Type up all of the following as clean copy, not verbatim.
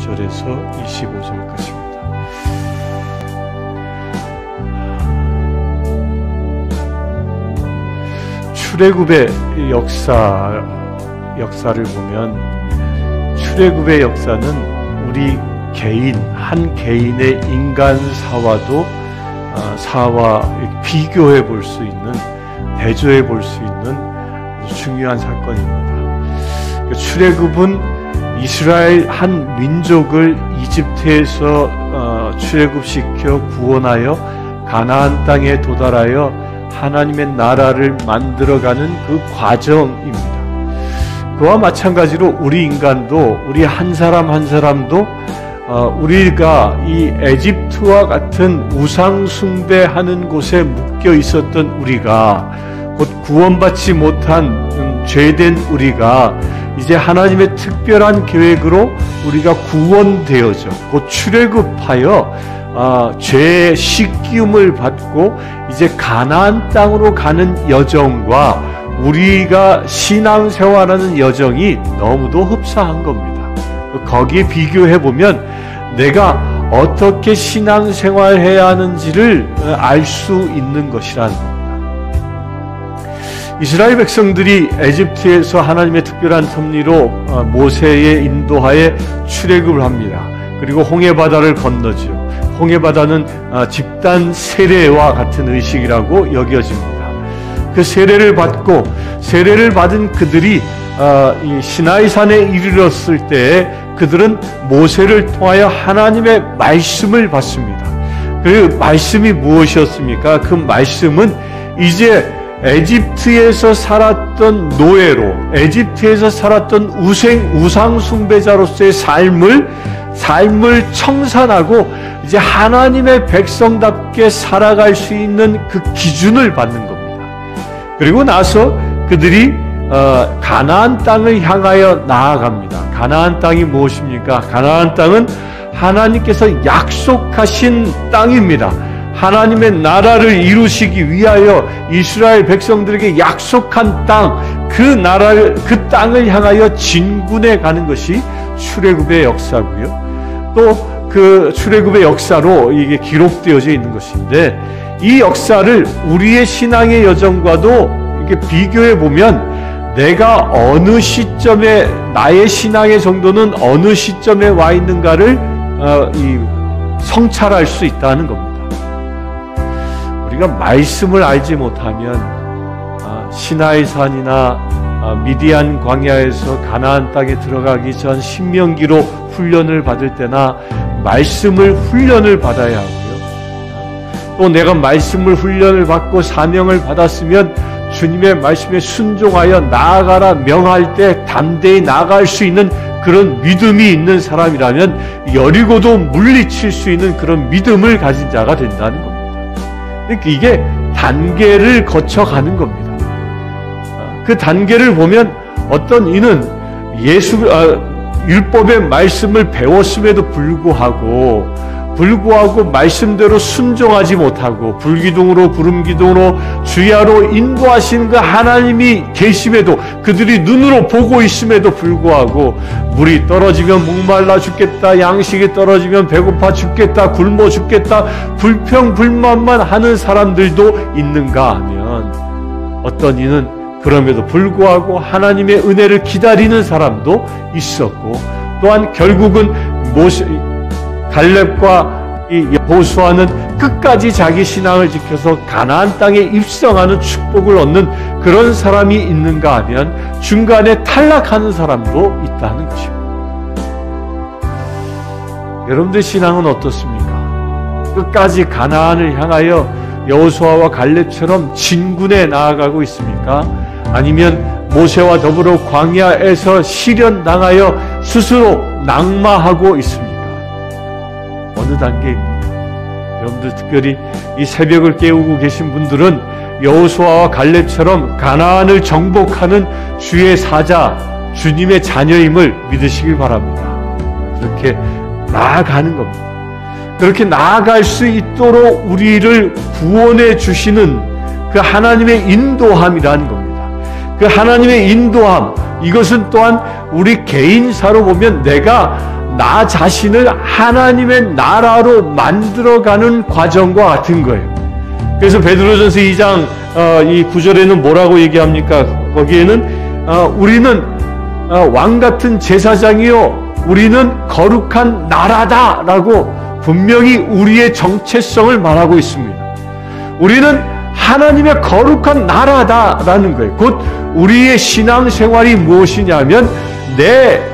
15절에서 25절까지입니다. 출애굽의 역사를 보면 출애굽의 역사는 우리 한 개인의 인간사와도 사와 비교해 볼 수 있는, 대조해 볼 수 있는 중요한 사건입니다. 출애굽은 이스라엘 한 민족을 이집트에서 출애굽시켜 구원하여 가나안 땅에 도달하여 하나님의 나라를 만들어가는 그 과정입니다. 그와 마찬가지로 우리 인간도, 우리 한 사람 한 사람도 우리가 이 에집트와 같은 우상 숭배하는 곳에 묶여 있었던 우리가, 곧 구원받지 못한 죄된 우리가 이제 하나님의 특별한 계획으로 우리가 구원되어져 곧 출애굽하여 죄의 씻기움을 받고 이제 가나안 땅으로 가는 여정과 우리가 신앙생활하는 여정이 너무도 흡사한 겁니다. 거기에 비교해보면 내가 어떻게 신앙생활해야 하는지를 알 수 있는 것이라는 겁니다. 이스라엘 백성들이 에집트에서 하나님의 특별한 섭리로 모세의 인도하에 출애굽을 합니다. 그리고 홍해바다를 건너죠. 홍해바다는 집단 세례와 같은 의식이라고 여겨집니다. 그 세례를 받은 그들이 이 시나이산에 이르렀을 때 그들은 모세를 통하여 하나님의 말씀을 받습니다. 그 말씀이 무엇이었습니까? 그 말씀은 이제 에집트에서 살았던 노예로, 에집트에서 살았던 우상 숭배자로서의 삶을 청산하고 이제 하나님의 백성답게 살아갈 수 있는 그 기준을 받는 겁니다. 그리고 나서 그들이 가나안 땅을 향하여 나아갑니다. 가나안 땅이 무엇입니까? 가나안 땅은 하나님께서 약속하신 땅입니다. 하나님의 나라를 이루시기 위하여 이스라엘 백성들에게 약속한 땅, 그 땅을 향하여 진군해 가는 것이 출애굽의 역사고요. 또 그 출애굽의 역사로 이게 기록되어져 있는 것인데, 이 역사를 우리의 신앙의 여정과도 이렇게 비교해 보면 내가 어느 시점에, 나의 신앙의 정도는 어느 시점에 와 있는가를 성찰할 수 있다는 겁니다. 우리가 말씀을 알지 못하면 시나이산이나 미디안 광야에서 가나안 땅에 들어가기 전 신명기로 훈련을 받을 때나 말씀을 훈련을 받아야 하고요. 또 내가 말씀을 훈련을 받고 사명을 받았으면 주님의 말씀에 순종하여 나아가라 명할 때 담대히 나아갈 수 있는 그런 믿음이 있는 사람이라면 여리고도 물리칠 수 있는 그런 믿음을 가진 자가 된다는 겁니다. 그러니까 이게 단계를 거쳐가는 겁니다. 그 단계를 보면 어떤 이는 율법의 말씀을 배웠음에도 불구하고 말씀대로 순종하지 못하고 불기둥으로 구름기둥으로 주야로 인도하신 그 하나님이 계심에도, 그들이 눈으로 보고 있음에도 불구하고 물이 떨어지면 목말라 죽겠다, 양식이 떨어지면 배고파 죽겠다, 굶어 죽겠다, 불평불만만 하는 사람들도 있는가 하면 어떤 이는 그럼에도 불구하고 하나님의 은혜를 기다리는 사람도 있었고, 또한 결국은 갈렙과 여호수아는 끝까지 자기 신앙을 지켜서 가나안 땅에 입성하는 축복을 얻는 그런 사람이 있는가 하면 중간에 탈락하는 사람도 있다는 것입니다. 여러분들 신앙은 어떻습니까? 끝까지 가나안을 향하여 여호수아와 갈렙처럼 진군에 나아가고 있습니까? 아니면 모세와 더불어 광야에서 시련당하여 스스로 낙마하고 있습니까? 어느 단계입니까? 여러분들 특별히 이 새벽을 깨우고 계신 분들은 여호수아와 갈렙처럼 가나안을 정복하는 주의 사자, 주님의 자녀임을 믿으시길 바랍니다. 그렇게 나아가는 겁니다. 그렇게 나아갈 수 있도록 우리를 구원해 주시는 그 하나님의 인도함이라는 겁니다. 그 하나님의 인도함, 이것은 또한 우리 개인사로 보면 내가 나 자신을 하나님의 나라로 만들어가는 과정과 같은 거예요. 그래서 베드로전서 2장 이 9절에는 뭐라고 얘기합니까? 거기에는 우리는 왕같은 제사장이요 우리는 거룩한 나라다라고 분명히 우리의 정체성을 말하고 있습니다. 우리는 하나님의 거룩한 나라다라는 거예요. 곧 우리의 신앙생활이 무엇이냐면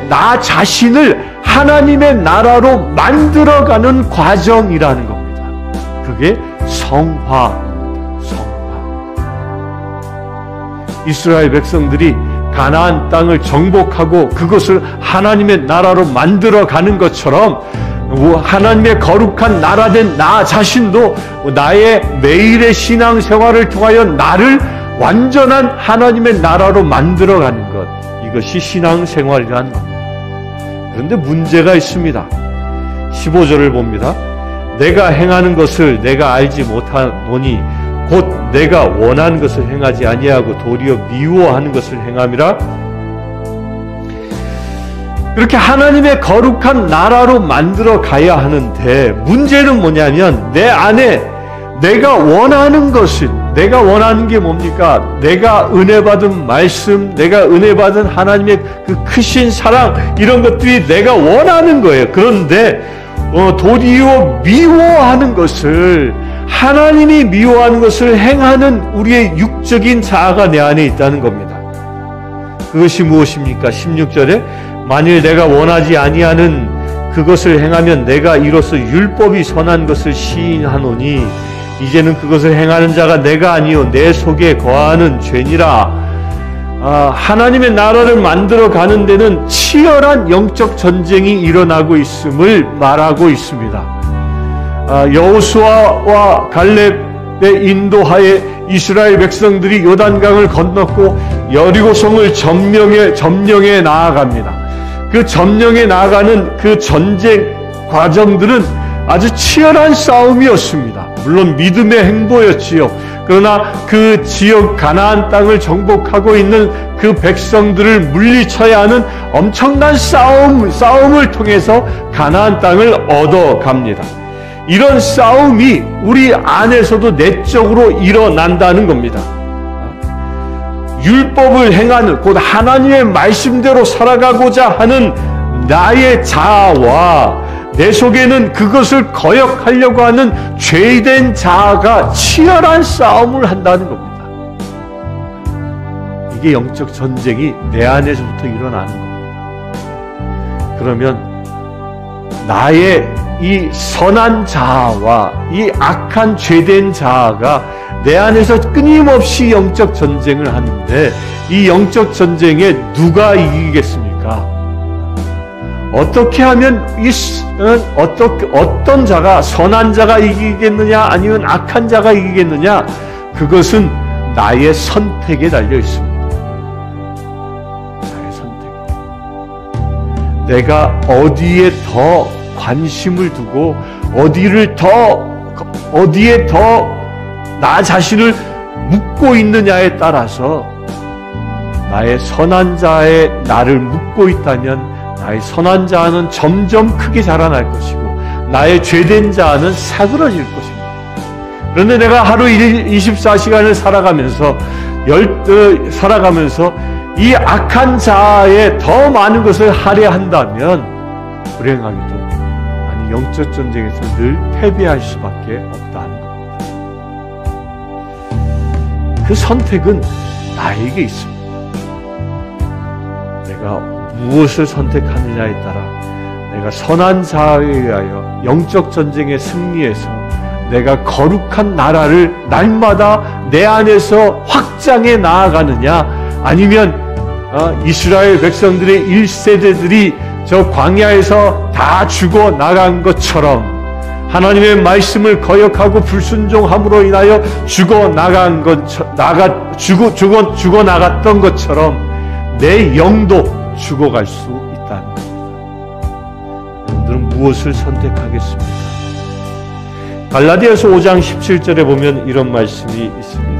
나 자신을 하나님의 나라로 만들어가는 과정이라는 겁니다. 그게 성화입니다. 성화. 이스라엘 백성들이 가나안 땅을 정복하고 그것을 하나님의 나라로 만들어가는 것처럼 하나님의 거룩한 나라된 나 자신도 나의 매일의 신앙생활을 통하여 나를 완전한 하나님의 나라로 만들어가는 것, 이것이 신앙생활이라는 겁니다. 그런데 문제가 있습니다. 15절을 봅니다. 내가 행하는 것을 내가 알지 못하노니 곧 내가 원하는 것을 행하지 아니하고 도리어 미워하는 것을 행함이라. 그렇게 하나님의 거룩한 나라로 만들어 가야 하는데 문제는 뭐냐면 내 안에 내가 원하는 것을, 내가 원하는 게 뭡니까? 내가 은혜 받은 말씀, 내가 은혜 받은 하나님의 그 크신 사랑, 이런 것들이 내가 원하는 거예요. 그런데 도리어 미워하는 것을, 하나님이 미워하는 것을 행하는 우리의 육적인 자아가 내 안에 있다는 겁니다. 그것이 무엇입니까? 16절에 만일 내가 원하지 아니하는 그것을 행하면 내가 이로써 율법이 선한 것을 시인하노니 이제는 그것을 행하는 자가 내가 아니요 내 속에 거하는 죄니라. 하나님의 나라를 만들어 가는 데는 치열한 영적 전쟁이 일어나고 있음을 말하고 있습니다. 여호수아와 갈렙의 인도하에 이스라엘 백성들이 요단강을 건넜고 여리고성을 점령해 나아갑니다. 그 점령해 나아가는 그 전쟁 과정들은 아주 치열한 싸움이었습니다. 물론 믿음의 행보였지요. 그러나 그 지역 가나안 땅을 정복하고 있는 그 백성들을 물리쳐야 하는 엄청난 싸움을 통해서 가나안 땅을 얻어갑니다. 이런 싸움이 우리 안에서도 내적으로 일어난다는 겁니다. 율법을 행하는, 곧 하나님의 말씀대로 살아가고자 하는 나의 자아와 내 속에는 그것을 거역하려고 하는 죄된 자아가 치열한 싸움을 한다는 겁니다. 이게 영적 전쟁이 내 안에서부터 일어나는 겁니다. 그러면 나의 이 선한 자아와 이 악한 죄된 자아가 내 안에서 끊임없이 영적 전쟁을 하는데 이 영적 전쟁에 누가 이기겠습니까? 어떻게 하면 어떤 자가, 선한 자가 이기겠느냐 아니면 악한 자가 이기겠느냐? 그것은 나의 선택에 달려 있습니다. 나의 선택. 내가 어디에 더 관심을 두고 어디에 더 나 자신을 묻고 있느냐에 따라서 나의 선한 자에 나를 묻고 있다면 나의 선한 자아는 점점 크게 자라날 것이고 나의 죄된 자아는 사그러질 것입니다. 그런데 내가 하루 24시간을 살아가면서 이 악한 자아에 더 많은 것을 하려 한다면 불행하게도 영적 전쟁에서 늘 패배할 수밖에 없다는 겁니다. 그 선택은 나에게 있습니다. 내가 무엇을 선택하느냐에 따라 내가 선한 자아에 의하여 영적 전쟁에 승리해서 내가 거룩한 나라를 날마다 내 안에서 확장해 나아가느냐, 아니면 이스라엘 백성들의 1세대들이 저 광야에서 다 죽어 나간 것처럼 하나님의 말씀을 거역하고 불순종함으로 인하여 죽어 나갔던 것처럼 내 영도 죽어갈 수 있다는 겁니다. 여러분들은 무엇을 선택하겠습니까? 갈라디아서 5장 17절에 보면 이런 말씀이 있습니다.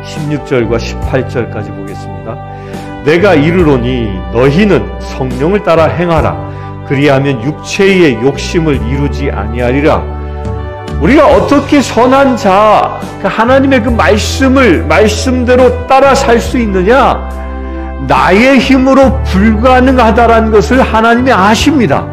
16절과 18절까지 보겠습니다. 내가 이르노니 너희는 성령을 따라 행하라. 그리하면 육체의 욕심을 이루지 아니하리라. 우리가 어떻게 선한 자, 하나님의 그 말씀대로 따라 살 수 있느냐? 나의 힘으로 불가능하다라는 것을 하나님이 아십니다.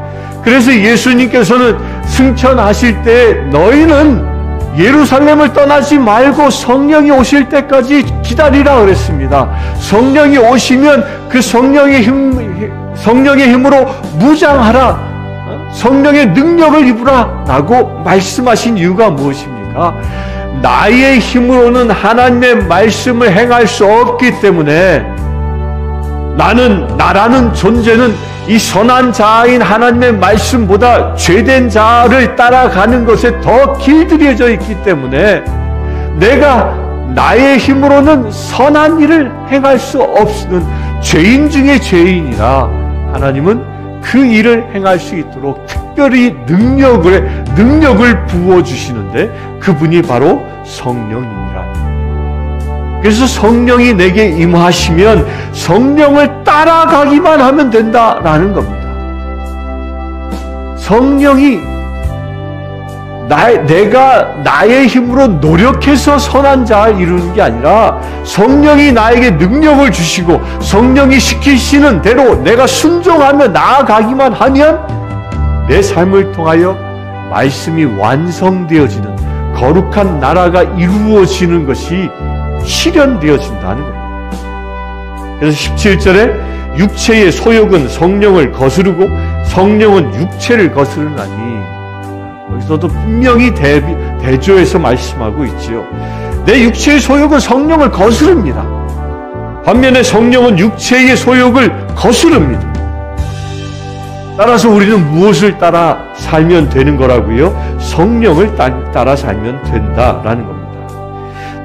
그래서 예수님께서는 승천하실 때 너희는 예루살렘을 떠나지 말고 성령이 오실 때까지 기다리라 그랬습니다. 성령이 오시면 그 성령의 힘으로 무장하라. 성령의 능력을 입으라 라고 말씀하신 이유가 무엇입니까? 나의 힘으로는 하나님의 말씀을 행할 수 없기 때문에 나라는 존재는 이 선한 자인 하나님의 말씀보다 죄된 자를 따라가는 것에 더 길들여져 있기 때문에 내가 나의 힘으로는 선한 일을 행할 수 없는 죄인 중에 죄인이라 하나님은 그 일을 행할 수 있도록 특별히 능력을 부어주시는데 그분이 바로 성령입니다. 그래서 성령이 내게 임하시면 성령을 따라가기만 하면 된다라는 겁니다. 성령이 내가 나의 힘으로 노력해서 선한 자를 이루는 게 아니라 성령이 나에게 능력을 주시고 성령이 시키시는 대로 내가 순종하며 나아가기만 하면 내 삶을 통하여 말씀이 완성되어지는 거룩한 나라가 이루어지는 것이 실현되어진다는 겁니다. 그래서 17절에 육체의 소욕은 성령을 거스르고 성령은 육체를 거스르나니 여기서도 분명히 대조해서 말씀하고 있지요. 내 육체의 소욕은 성령을 거스릅니다. 반면에 성령은 육체의 소욕을 거스릅니다. 따라서 우리는 무엇을 따라 살면 되는 거라고요? 성령을 따라 살면 된다라는 겁니다.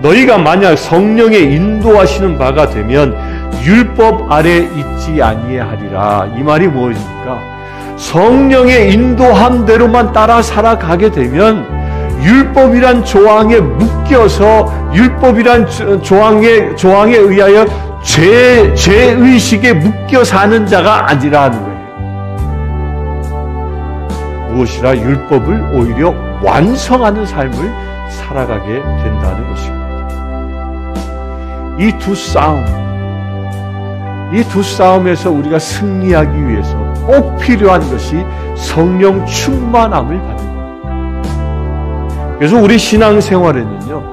너희가 만약 성령의 인도하시는 바가 되면 율법 아래 있지 아니하리라. 이 말이 무엇입니까? 성령의 인도함대로만 따라 살아가게 되면 율법이란 조항에 묶여서 율법이란 조항에 의하여 죄의식에 묶여 사는 자가 아니라는 거예요. 무엇이라? 율법을 오히려 완성하는 삶을 살아가게 된다는 것입니다. 이 두 싸움에서 우리가 승리하기 위해서 꼭 필요한 것이 성령 충만함을 받는 겁니다. 그래서 우리 신앙생활에는요,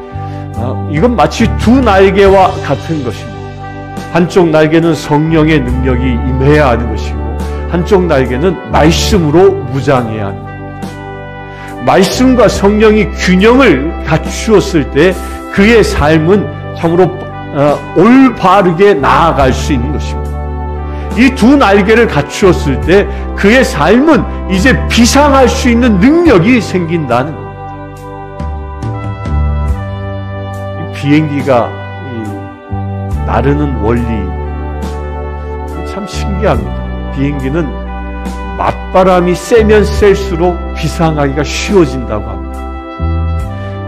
이건 마치 두 날개와 같은 것입니다. 한쪽 날개는 성령의 능력이 임해야 하는 것이고 한쪽 날개는 말씀으로 무장해야 하는 겁니다. 말씀과 성령이 균형을 갖추었을 때 그의 삶은 참으로 올바르게 나아갈 수 있는 것입니다. 이 두 날개를 갖추었을 때 그의 삶은 이제 비상할 수 있는 능력이 생긴다는 겁니다. 이 비행기가 나르는 원리 참 신기합니다. 비행기는 맞바람이 세면 셀수록 비상하기가 쉬워진다고 합니다.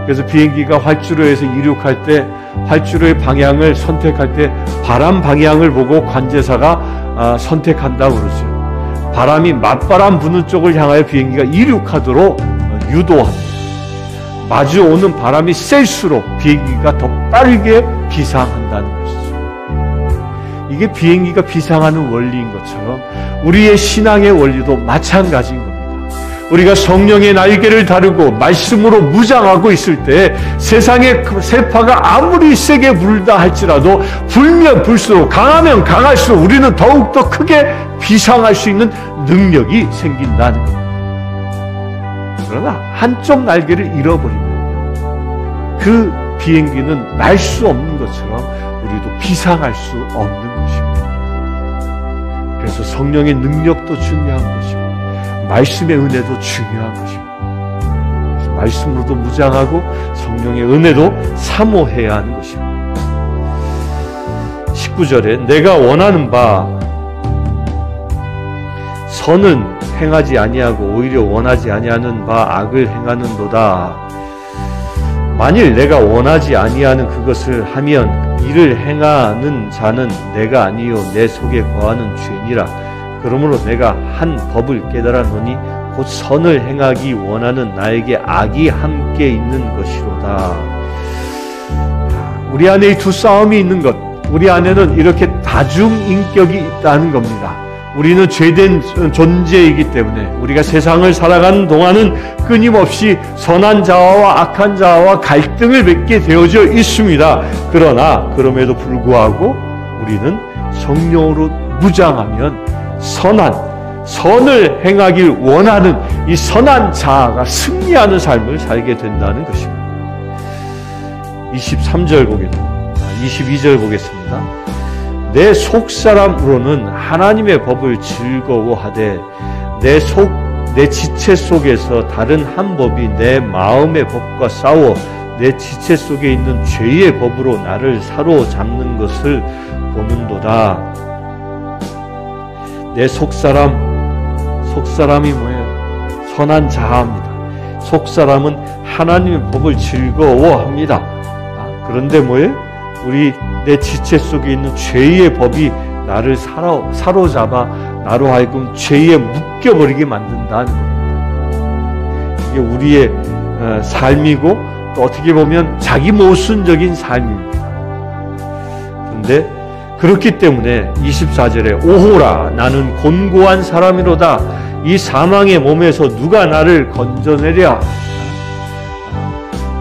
그래서 비행기가 활주로에서 이륙할 때 활주로의 방향을 선택할 때 바람 방향을 보고 관제사가 선택한다고 그러죠. 바람이 맞바람 부는 쪽을 향하여 비행기가 이륙하도록 유도합니다. 마주오는 바람이 셀수록 비행기가 더 빠르게 비상한다는 것이죠. 이게 비행기가 비상하는 원리인 것처럼 우리의 신앙의 원리도 마찬가지인 겁니다. 우리가 성령의 날개를 다루고 말씀으로 무장하고 있을 때 세상의 세파가 아무리 세게 불다 할지라도 불면 불수록 강하면 강할수록 우리는 더욱더 크게 비상할 수 있는 능력이 생긴다는 겁니다. 그러나 한쪽 날개를 잃어버리면 그 비행기는 날 수 없는 것처럼 우리도 비상할 수 없는 것입니다. 그래서 성령의 능력도 중요한 것이고 말씀의 은혜도 중요한 것입니다. 그래서 말씀으로도 무장하고 성령의 은혜도 사모해야 하는 것입니다. 19절에 내가 원하는 바 선은 행하지 아니하고 오히려 원하지 아니하는 바 악을 행하는도다. 만일 내가 원하지 아니하는 그것을 하면 이를 행하는 자는 내가 아니요 내 속에 거하는 죄니라. 그러므로 내가 한 법을 깨달았노니 곧 선을 행하기 원하는 나에게 악이 함께 있는 것이로다. 우리 안에 이 두 싸움이 있는 것, 우리 안에는 이렇게 다중인격이 있다는 겁니다. 우리는 죄된 존재이기 때문에 우리가 세상을 살아가는 동안은 끊임없이 선한 자와 악한 자와 갈등을 맺게 되어져 있습니다. 그러나 그럼에도 불구하고 우리는 성령으로 무장하면 선을 행하길 원하는 이 선한 자아가 승리하는 삶을 살게 된다는 것입니다. 23절 보겠습니다. 22절 보겠습니다. 내 속사람으로는 하나님의 법을 즐거워하되 내 지체 속에서 다른 한 법이 내 마음의 법과 싸워 내 지체 속에 있는 죄의 법으로 나를 사로잡는 것을 보는도다. 내 속사람이 뭐예요? 선한 자아입니다. 속사람은 하나님의 법을 즐거워합니다. 그런데 뭐예요? 내 지체 속에 있는 죄의 법이 나를 사로잡아 나로 하여금 죄에 묶여버리게 만든다는 겁니다. 이게 우리의 삶이고 또 어떻게 보면 자기 모순적인 삶입니다. 그런데 그렇기 때문에 24절에 오호라 나는 곤고한 사람이로다. 이 사망의 몸에서 누가 나를 건져내랴.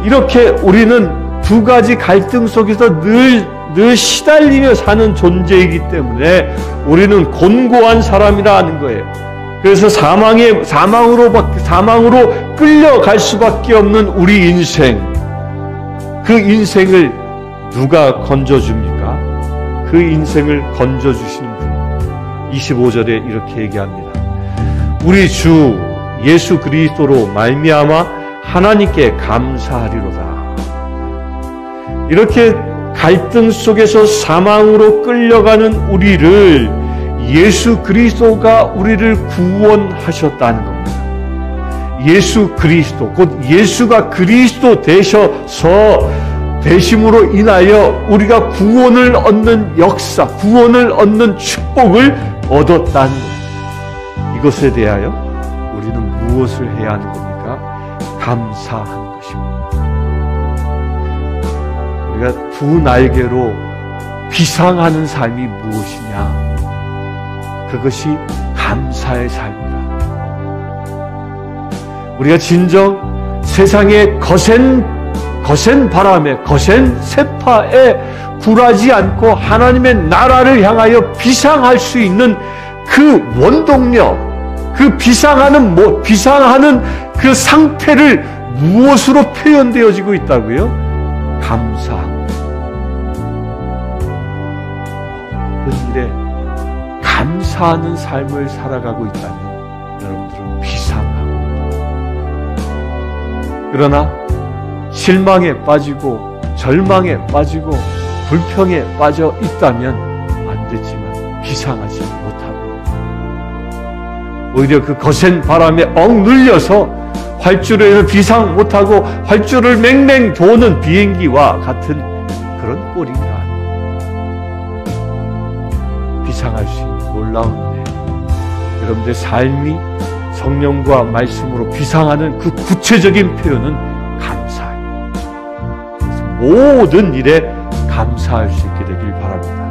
이렇게 우리는 두 가지 갈등 속에서 늘 시달리며 사는 존재이기 때문에 우리는 곤고한 사람이라는 거예요. 그래서 사망으로 끌려갈 수밖에 없는 우리 인생, 그 인생을 누가 건져줍니까? 그 인생을 건져주시는 분. 25절에 이렇게 얘기합니다. 우리 주 예수 그리스도로 말미암아 하나님께 감사하리로다. 이렇게 갈등 속에서 사망으로 끌려가는 우리를 예수 그리스도가 우리를 구원하셨다는 겁니다. 예수 그리스도, 곧 예수가 그리스도 되셔서 되심으로 인하여 우리가 구원을 얻는 역사, 구원을 얻는 축복을 얻었다는 겁니다. 이것에 대하여 우리는 무엇을 해야 하는 겁니까? 감사하는 것입니다. 우리가 두 날개로 비상하는 삶이 무엇이냐? 그것이 감사의 삶이다. 우리가 진정 세상의 거센 바람에, 거센 세파에 굴하지 않고 하나님의 나라를 향하여 비상할 수 있는 그 원동력, 그 비상하는 그 상태를 무엇으로 표현되어지고 있다고요? 감사합니다. 모든 일에 감사하는 삶을 살아가고 있다면 여러분들은 비상하고 있다. 그러나 실망에 빠지고 절망에 빠지고 불평에 빠져 있다면 안 되지만 비상하지 못하고 오히려 그 거센 바람에 억눌려서 활주로에서 비상 못하고 활주로를 맹맹 도는 비행기와 같은 그런 꼴인가. 비상할 수 있는 놀라운 은혜. 여러분들의 삶이 성령과 말씀으로 비상하는 그 구체적인 표현은 감사예요. 그래서 모든 일에 감사할 수 있게 되길 바랍니다.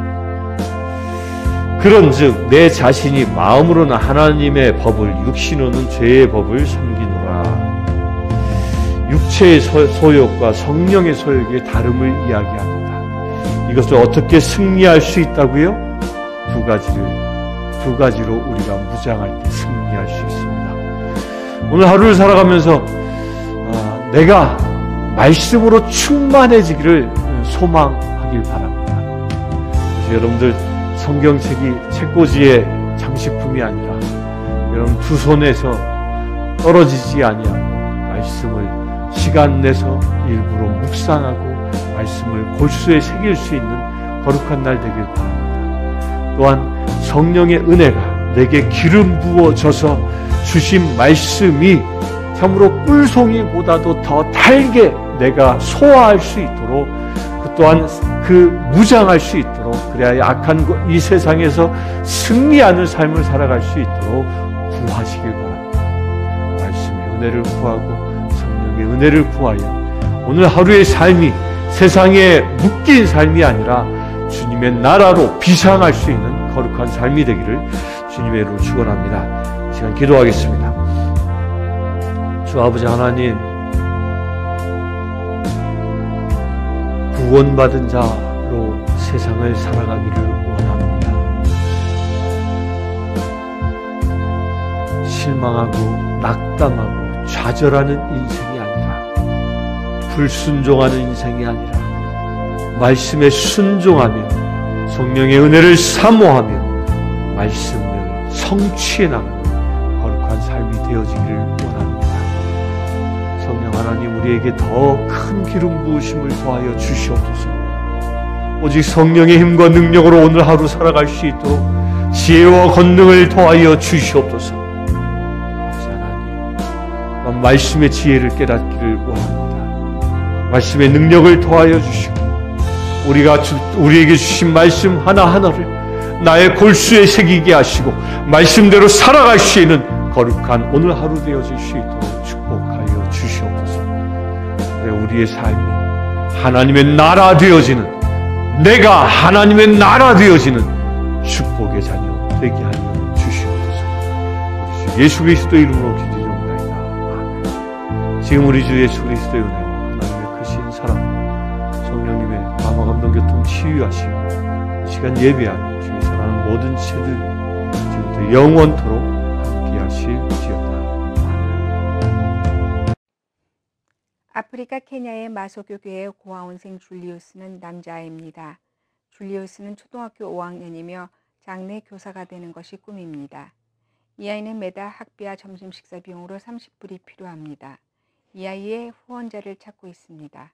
그런즉 내 자신이 마음으로는 하나님의 법을 육신으로는 죄의 법을 섬기노라. 육체의 소욕과 성령의 소욕의 다름을 이야기합니다. 이것을 어떻게 승리할 수 있다고요? 두 가지로 우리가 무장할 때 승리할 수 있습니다. 오늘 하루를 살아가면서 내가 말씀으로 충만해지기를 소망하길 바랍니다. 그래서 여러분들 성경책이 책꽂이의 장식품이 아니라 여러분 두 손에서 떨어지지 아니하고 말씀을 시간 내서 일부러 묵상하고 말씀을 골수에 새길 수 있는 거룩한 날 되길 바랍니다. 또한 성령의 은혜가 내게 기름 부어져서 주신 말씀이 참으로 꿀송이보다도 더 달게 내가 소화할 수 있도록 그 또한 그 무장할 수 있도록, 그래야 악한 이 세상에서 승리하는 삶을 살아갈 수 있도록 구하시길 바랍니다. 말씀의 은혜를 구하고 성령의 은혜를 구하여 오늘 하루의 삶이 세상에 묶인 삶이 아니라 주님의 나라로 비상할 수 있는 거룩한 삶이 되기를 주님의 이름으로 축원합니다. 이 시간 기도하겠습니다. 주 아버지 하나님, 구원받은 자로 세상을 살아가기를 원합니다. 실망하고 낙담하고 좌절하는 인생이 아니라, 불순종하는 인생이 아니라 말씀에 순종하며 성령의 은혜를 사모하며 말씀을 성취해 나가는 거룩한 삶이 되어지기를 원합니다. 성령 하나님, 우리에게 더 큰 기름 부으심을 더하여 주시옵소서. 오직 성령의 힘과 능력으로 오늘 하루 살아갈 수 있도록 지혜와 권능을 더하여 주시옵소서. 아버지 하나님, 말씀의 지혜를 깨닫기를 원합니다. 말씀의 능력을 더하여 주시고 우리에게 주신 말씀 하나하나를 나의 골수에 새기게 하시고 말씀대로 살아갈 수 있는 거룩한 오늘 하루 되어질 수 있도록 축복하여 주시옵소서. 그래, 우리의 삶이 하나님의 나라 되어지는, 내가 하나님의 나라 되어지는 축복의 자녀 되게 하여 주시옵소서. 우리 주 예수 그리스도의 이름으로 기도드립니다. 아멘. 지금 우리 주 예수 그리스도의 은혜와 하나님의 크신 사랑, 성령님의 감화 감동 교통 치유하시고 이 시간 예배하는 주의 사랑하는 모든 체들 지금부터 영원토록 함께 하실지어다. 아프리카 케냐의 마소교 교회의 고아원생 줄리우스는 남자아이입니다. 줄리우스는 초등학교 5학년이며 장래 교사가 되는 것이 꿈입니다. 이 아이는 매달 학비와 점심 식사 비용으로 30불이 필요합니다. 이 아이의 후원자를 찾고 있습니다.